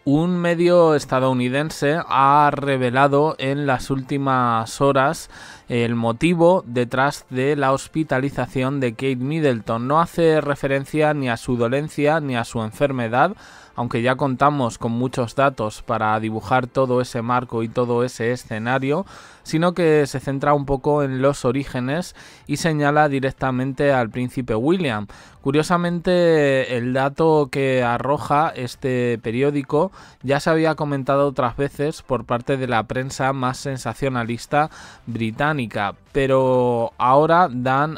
Un medio estadounidense ha revelado en las últimas horas el motivo detrás de la hospitalización de Kate Middleton. No hace referencia ni a su dolencia ni a su enfermedad, aunque ya contamos con muchos datos para dibujar todo ese marco y todo ese escenario, sino que se centra un poco en los orígenes y señala directamente al príncipe William. Curiosamente, el dato que arroja este periódico ya se había comentado otras veces por parte de la prensa más sensacionalista británica, pero ahora dan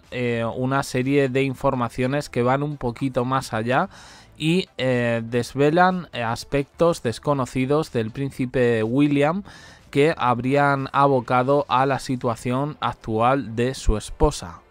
una serie de informaciones que van un poquito más allá y desvelan aspectos desconocidos del príncipe William que habrían abocado a la situación actual de su esposa.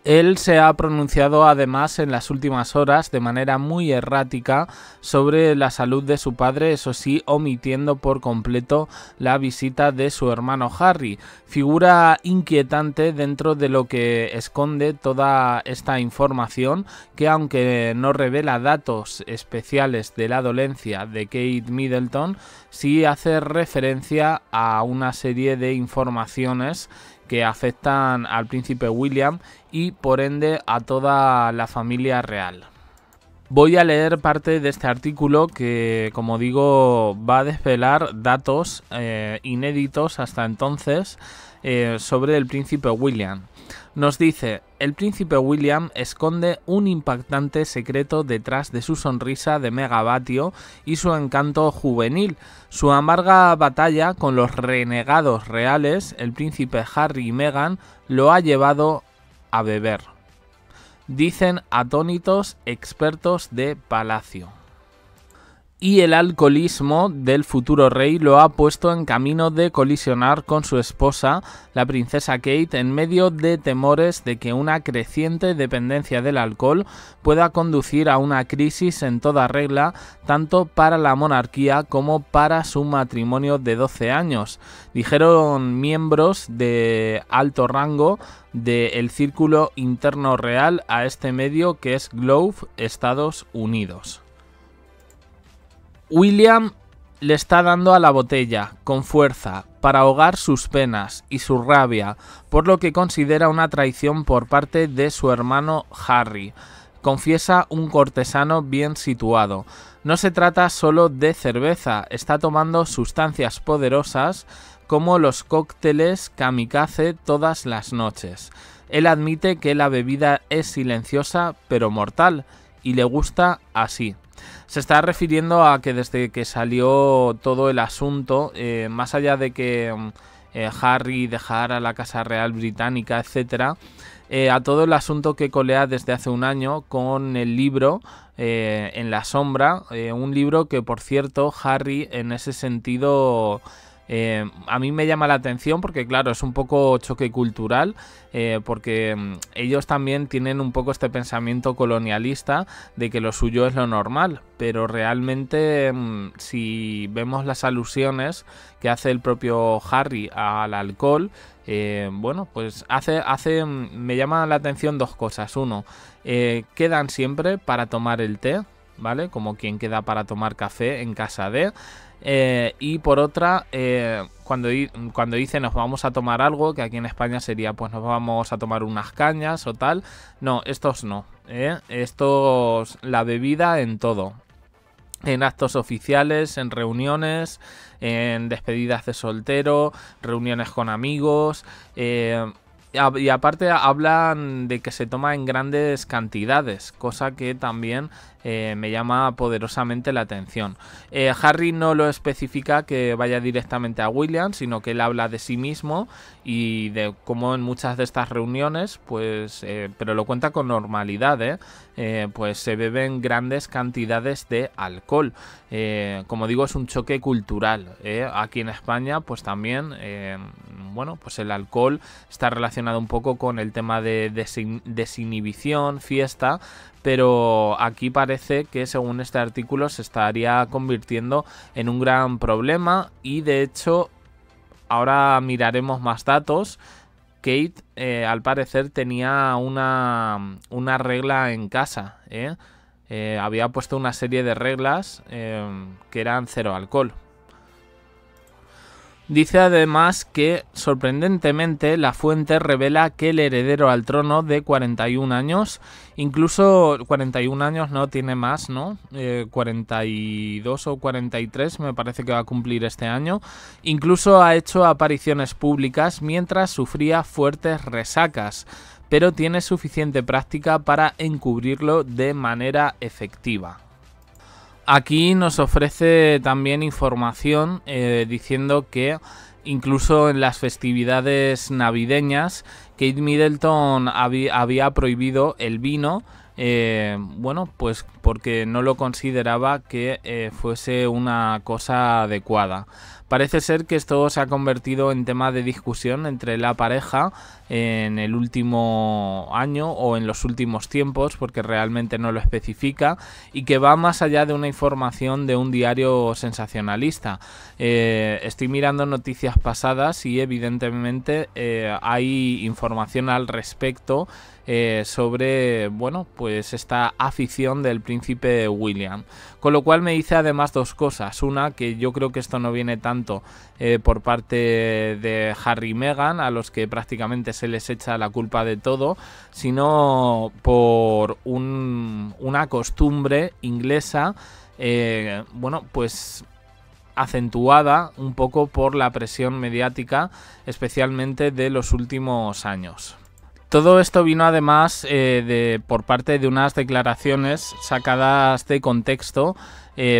Él se ha pronunciado además en las últimas horas de manera muy errática sobre la salud de su padre, eso sí, omitiendo por completo la visita de su hermano Harry. Figura inquietante dentro de lo que esconde toda esta información, que aunque no revela datos especiales de la dolencia de Kate Middleton, sí hace referencia a una serie de informaciones que afectan al príncipe William y por ende a toda la familia real. Voy a leer parte de este artículo que, como digo, va a desvelar datos inéditos hasta entonces sobre el príncipe William. Nos dice: el príncipe William esconde un impactante secreto detrás de su sonrisa de megavatio y su encanto juvenil. Su amarga batalla con los renegados reales, el príncipe Harry y Meghan, lo ha llevado a beber, dicen atónitos expertos de palacio. Y el alcoholismo del futuro rey lo ha puesto en camino de colisionar con su esposa, la princesa Kate, en medio de temores de que una creciente dependencia del alcohol pueda conducir a una crisis en toda regla, tanto para la monarquía como para su matrimonio de 12 años, dijeron miembros de alto rango del Círculo Interno Real a este medio, que es Globe, Estados Unidos. William le está dando a la botella, con fuerza, para ahogar sus penas y su rabia, por lo que considera una traición por parte de su hermano Harry, confiesa un cortesano bien situado. No se trata solo de cerveza, está tomando sustancias poderosas como los cócteles kamikaze todas las noches. Él admite que la bebida es silenciosa pero mortal, y le gusta así. Se está refiriendo a que desde que salió todo el asunto, más allá de que Harry dejara la Casa Real Británica, etcétera, a todo el asunto que colea desde hace un año con el libro En la sombra, un libro que, por cierto, Harry en ese sentido a mí me llama la atención porque, claro, es un poco choque cultural, porque ellos también tienen un poco este pensamiento colonialista de que lo suyo es lo normal, pero realmente si vemos las alusiones que hace el propio Harry al alcohol, bueno, pues me llama la atención dos cosas. Uno, quedan siempre para tomar el té, ¿vale? Como quien queda para tomar café en casa de... y por otra, cuando dice nos vamos a tomar algo, que aquí en España sería pues nos vamos a tomar unas cañas o tal, no, estos no, estos la bebida en todo, en actos oficiales, en reuniones, en despedidas de soltero, reuniones con amigos, y aparte hablan de que se toma en grandes cantidades, cosa que también me llama poderosamente la atención. Harry no lo especifica que vaya directamente a William, sino que él habla de sí mismo y de cómo en muchas de estas reuniones, pues, pero lo cuenta con normalidad, pues se beben grandes cantidades de alcohol. Como digo, es un choque cultural. Aquí en España, pues también, bueno, pues el alcohol está relacionado un poco con el tema de desinhibición, fiesta, pero aquí parece que, según este artículo, se estaría convirtiendo en un gran problema y, de hecho, ahora miraremos más datos. Kate, al parecer, tenía una regla en casa, había puesto una serie de reglas que eran cero alcohol. Dice además que, sorprendentemente, la fuente revela que el heredero al trono de 41 años, incluso 41 años no tiene más, ¿no? 42 o 43 me parece que va a cumplir este año, incluso ha hecho apariciones públicas mientras sufría fuertes resacas, pero tiene suficiente práctica para encubrirlo de manera efectiva. Aquí nos ofrece también información diciendo que incluso en las festividades navideñas Kate Middleton había prohibido el vino, bueno, pues porque no lo consideraba que fuese una cosa adecuada. Parece ser que esto se ha convertido en tema de discusión entre la pareja en el último año o en los últimos tiempos, porque realmente no lo especifica, y que va más allá de una información de un diario sensacionalista. Estoy mirando noticias pasadas y evidentemente hay información al respecto sobre, bueno, pues esta afición del príncipe William. Con lo cual me dice además dos cosas. Una, que yo creo que esto no viene tanto por parte de Harry y Meghan, a los que prácticamente se les echa la culpa de todo, sino por una costumbre inglesa, bueno, pues acentuada un poco por la presión mediática, especialmente de los últimos años. Todo esto vino además por parte de unas declaraciones sacadas de contexto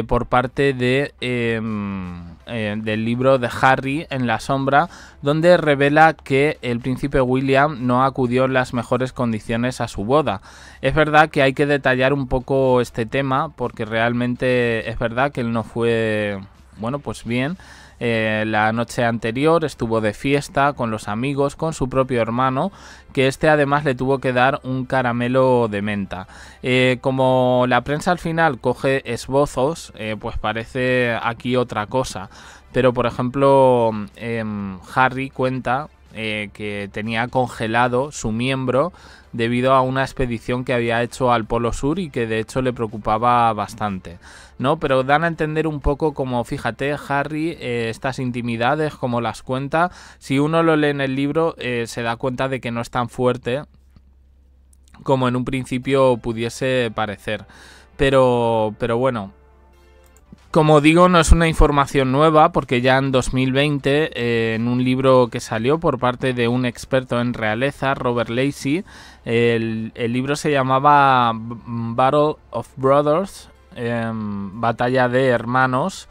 por parte del libro de Harry en la sombra, donde revela que el príncipe William no acudió en las mejores condiciones a su boda. Es verdad que hay que detallar un poco este tema, porque realmente es verdad que él no fue, bueno, pues bien. La noche anterior estuvo de fiesta con los amigos, con su propio hermano, que además le tuvo que dar un caramelo de menta. Como la prensa al final coge esbozos, pues parece aquí otra cosa. Pero por ejemplo, Harry cuenta que tenía congelado su miembro debido a una expedición que había hecho al Polo Sur y que de hecho le preocupaba bastante, ¿no? Pero dan a entender un poco como, fíjate, Harry, estas intimidades, como las cuenta, si uno lo lee en el libro se da cuenta de que no es tan fuerte como en un principio pudiese parecer. Pero bueno, como digo, no es una información nueva, porque ya en 2020, en un libro que salió por parte de un experto en realeza, Robert Lacey, el libro se llamaba Battle of Brothers, Batalla de Hermanos,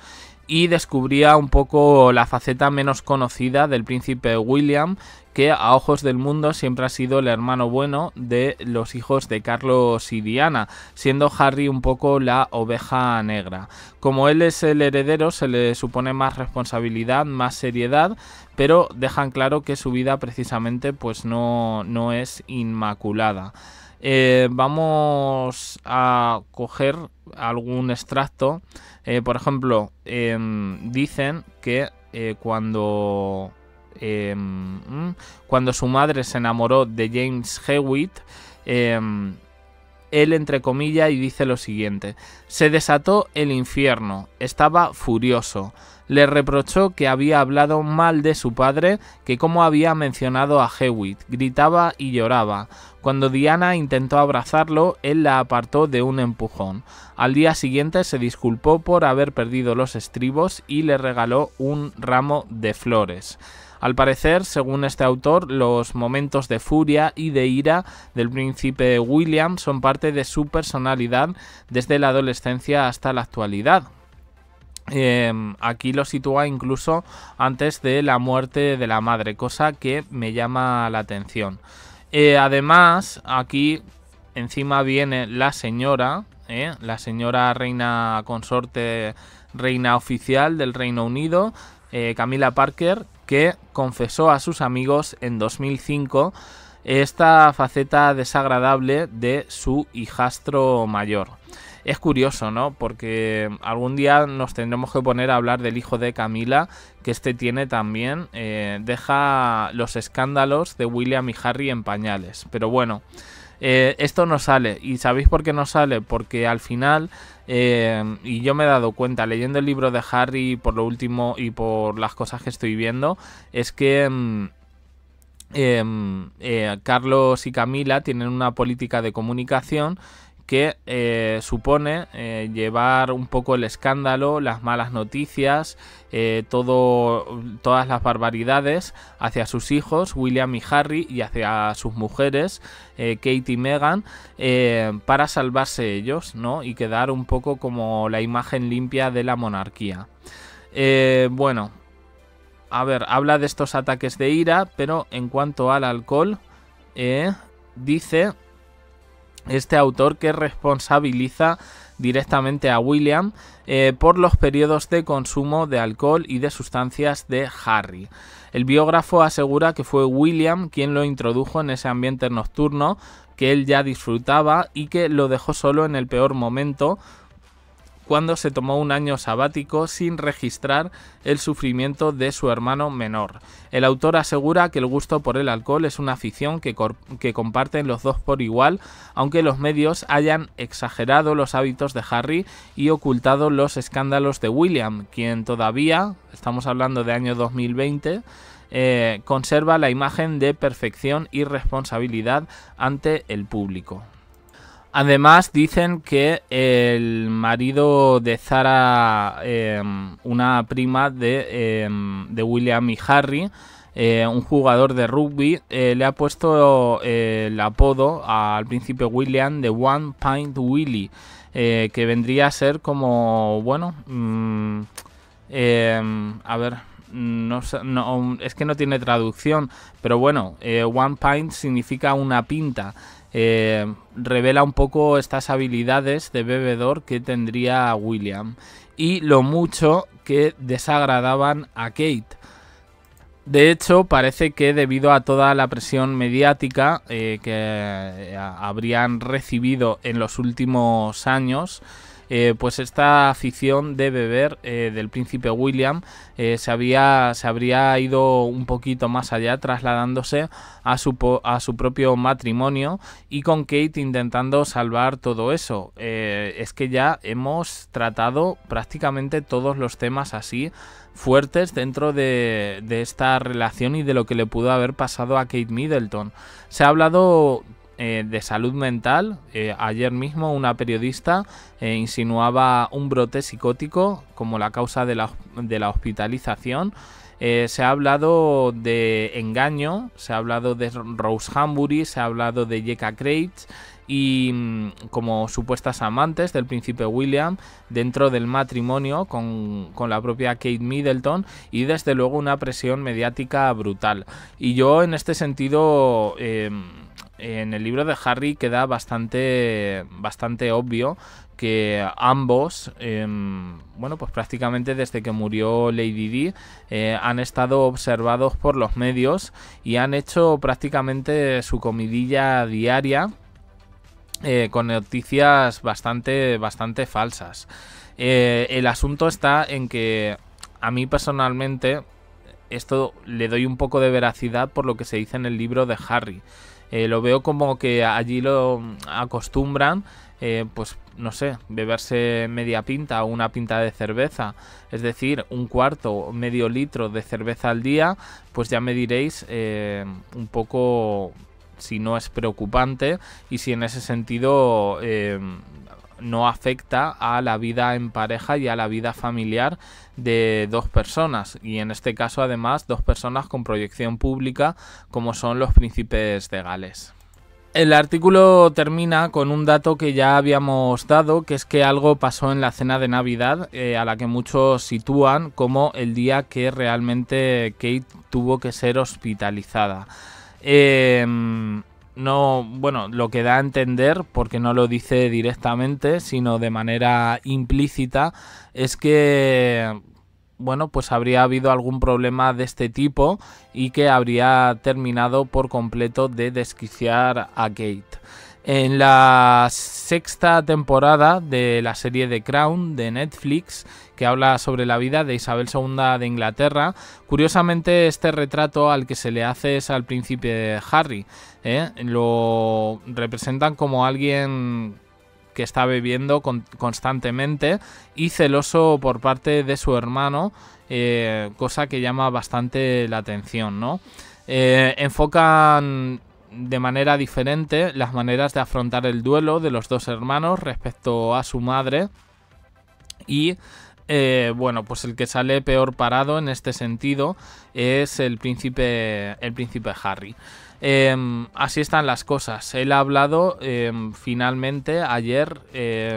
y descubría un poco la faceta menos conocida del príncipe William, que a ojos del mundo siempre ha sido el hermano bueno de los hijos de Carlos y Diana, siendo Harry un poco la oveja negra. Como él es el heredero, se le supone más responsabilidad, más seriedad, pero dejan claro que su vida precisamente pues no es inmaculada. Vamos a coger algún extracto. Por ejemplo, dicen que cuando su madre se enamoró de James Hewitt, él, entre comillas, y dice lo siguiente: se desató el infierno, estaba furioso. Le reprochó que había hablado mal de su padre, que cómo había mencionado a Hewitt, gritaba y lloraba. Cuando Diana intentó abrazarlo, él la apartó de un empujón. Al día siguiente se disculpó por haber perdido los estribos y le regaló un ramo de flores. Al parecer, según este autor, los momentos de furia y de ira del príncipe William son parte de su personalidad desde la adolescencia hasta la actualidad. Aquí lo sitúa incluso antes de la muerte de la madre, cosa que me llama la atención. Además, aquí encima viene la señora reina consorte, reina oficial del Reino Unido, Camilla Parker, que confesó a sus amigos en 2005 esta faceta desagradable de su hijastro mayor. Es curioso, ¿no? Porque algún día nos tendremos que poner a hablar del hijo de Camila, que tiene también, deja los escándalos de William y Harry en pañales. Pero bueno, Esto no sale. ¿Y sabéis por qué no sale? Porque al final, y yo me he dado cuenta leyendo el libro de Harry por lo último y por las cosas que estoy viendo, es que Carlos y Camila tienen una política de comunicación que supone llevar un poco el escándalo, las malas noticias, todas las barbaridades hacia sus hijos, William y Harry, y hacia sus mujeres, Kate y Meghan, para salvarse ellos, ¿no? Y quedar un poco como la imagen limpia de la monarquía. Bueno, a ver, habla de estos ataques de ira, pero en cuanto al alcohol, dice este autor que responsabiliza directamente a William por los periodos de consumo de alcohol y de sustancias de Harry. El biógrafo asegura que fue William quien lo introdujo en ese ambiente nocturno que él ya disfrutaba y que lo dejó solo en el peor momento, cuando se tomó un año sabático sin registrar el sufrimiento de su hermano menor. El autor asegura que el gusto por el alcohol es una afición que comparten los dos por igual, aunque los medios hayan exagerado los hábitos de Harry y ocultado los escándalos de William, quien todavía, estamos hablando de año 2020, conserva la imagen de perfección y responsabilidad ante el público. Además dicen que el marido de Zara, una prima de William y Harry, un jugador de rugby, le ha puesto el apodo al príncipe William de One Pint Willie, que vendría a ser como, bueno, a ver, no, es que no tiene traducción, pero bueno, One Pint significa una pinta. Revela un poco estas habilidades de bebedor que tendría William y lo mucho que desagradaban a Kate. De hecho, parece que debido a toda la presión mediática que habrían recibido en los últimos años, pues esta afición de beber del príncipe William se habría ido un poquito más allá, trasladándose a su propio matrimonio y con Kate intentando salvar todo eso. Es que ya hemos tratado prácticamente todos los temas así fuertes dentro de esta relación y de lo que le pudo haber pasado a Kate Middleton. Se ha hablado de salud mental. Ayer mismo una periodista insinuaba un brote psicótico como la causa de la hospitalización. Se ha hablado de engaño, se ha hablado de Rose Hambury, se ha hablado de Jessica Craig y como supuestas amantes del príncipe William dentro del matrimonio con la propia Kate Middleton, y desde luego una presión mediática brutal. Y yo en este sentido, en el libro de Harry queda bastante obvio que ambos, bueno, pues prácticamente desde que murió Lady Di, han estado observados por los medios y han hecho prácticamente su comidilla diaria, con noticias bastante falsas. El asunto está en que a mí personalmente esto le doy un poco de veracidad por lo que se dice en el libro de Harry. Lo veo como que allí lo acostumbran, pues no sé, beberse media pinta o una pinta de cerveza, es decir, un cuarto o medio litro de cerveza al día. Pues ya me diréis un poco si no es preocupante y si en ese sentido no afecta a la vida en pareja y a la vida familiar de dos personas, y en este caso además dos personas con proyección pública como son los príncipes de Gales. El artículo termina con un dato que ya habíamos dado, que es que algo pasó en la cena de Navidad, a la que muchos sitúan como el día que realmente Kate tuvo que ser hospitalizada. No, bueno, lo que da a entender, porque no lo dice directamente, sino de manera implícita, es que, bueno, pues habría habido algún problema de este tipo y que habría terminado por completo de desquiciar a Kate. En la sexta temporada de la serie The Crown de Netflix, que habla sobre la vida de Isabel II de Inglaterra, curiosamente este retrato al que se le hace es al príncipe Harry. Lo representan como alguien que está bebiendo constantemente y celoso por parte de su hermano, cosa que llama bastante la atención, ¿no? Enfocan de manera diferente las maneras de afrontar el duelo de los dos hermanos respecto a su madre y bueno, pues el que sale peor parado en este sentido es el príncipe Harry. Así están las cosas. Él ha hablado finalmente ayer.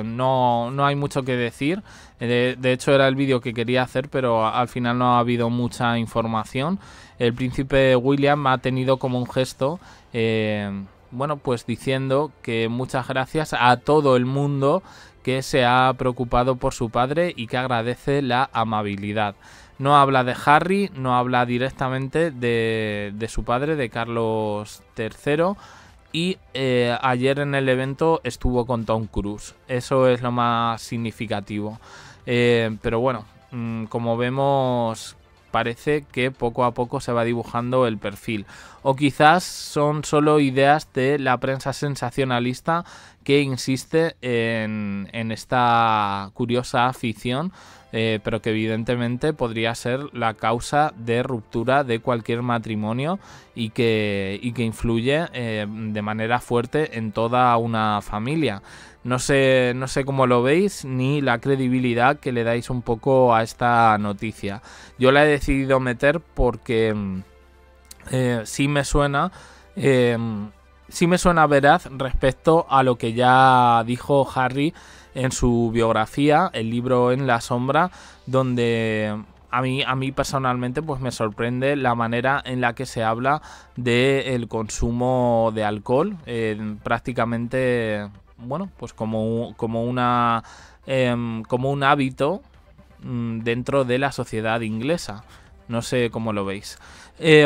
No hay mucho que decir. De hecho era el vídeo que quería hacer, pero al final no ha habido mucha información. El príncipe William ha tenido como un gesto, bueno, pues diciendo que muchas gracias a todo el mundo que se ha preocupado por su padre y que agradece la amabilidad. No habla de Harry, no habla directamente de su padre, de Carlos III. Y ayer en el evento estuvo con Tom Cruise. Eso es lo más significativo. Pero bueno, como vemos, parece que poco a poco se va dibujando el perfil. O quizás son solo ideas de la prensa sensacionalista que insiste en esta curiosa afición, pero que evidentemente podría ser la causa de ruptura de cualquier matrimonio y que influye de manera fuerte en toda una familia. No sé cómo lo veis ni la credibilidad que le dais un poco a esta noticia. Yo la he decidido meter porque sí me suena veraz respecto a lo que ya dijo Harry en su biografía, el libro En la sombra, donde a mí personalmente pues me sorprende la manera en la que se habla del consumo de alcohol, prácticamente, bueno, pues como un hábito dentro de la sociedad inglesa. No sé cómo lo veis.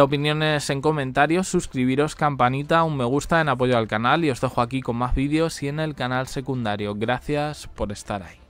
Opiniones en comentarios, suscribiros, campanita, un me gusta en apoyo al canal y os dejo aquí con más vídeos y en el canal secundario. Gracias por estar ahí.